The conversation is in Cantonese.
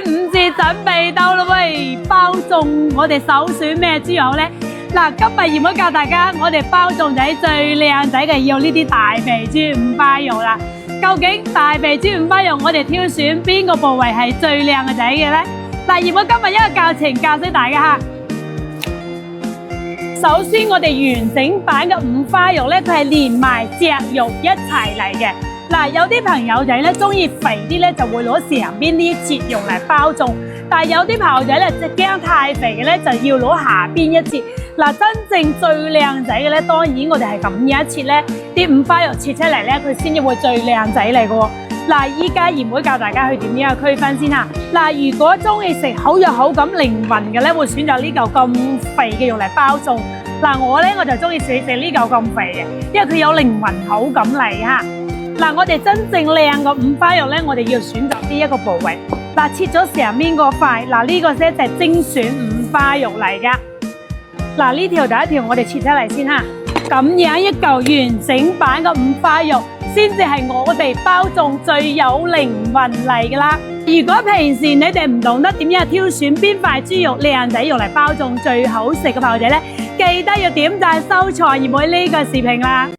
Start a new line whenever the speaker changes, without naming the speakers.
午節準備到啦喂，包粽我哋首選咩豬肉呢？嗱，今日鹽妹教大家，我哋包粽仔最靚仔嘅要呢啲大肥豬五花肉啦。究竟大肥豬五花肉我哋挑選邊個部位係最靚嘅仔嘅呢？嗱，鹽妹今日一個教程教識大家吓。首先我哋完整版嘅五花肉呢，佢係連埋隻肉一齊嚟嘅。嗱，有啲朋友仔咧中意肥啲咧，就會攞上邊呢一節肉嚟包粽。但係有啲朋友仔咧就驚太肥嘅咧，就要攞下邊一節。嗱，真正最靚仔嘅咧，當然我哋係咁樣一切咧，啲五花肉切出嚟咧，佢先至會最靚仔嚟嘅喎。嗱，依家鹽妹教大家去點樣去區分先嚇。嗱，如果中意食好有口感靈魂嘅咧，會選擇呢嚿咁肥嘅肉嚟包粽。嗱，我咧我就中意食呢嚿咁肥嘅，因為佢有靈魂口感嚟嚇。嗱，我哋真正靚嘅五花肉咧，我哋要選擇呢一個部位。嗱，切咗上面個塊，嗱呢個咧就係精選五花肉嚟噶。嗱，呢條第一條我哋切出嚟先吓，咁樣一嚿完整版嘅五花肉，先至係我哋包粽最有靈魂嚟噶啦。如果平時你哋唔懂得點樣挑選邊塊豬肉靚仔用嚟包粽最好食嘅朋友仔咧，記得要點讚收藏鹽妹呢個視頻啦。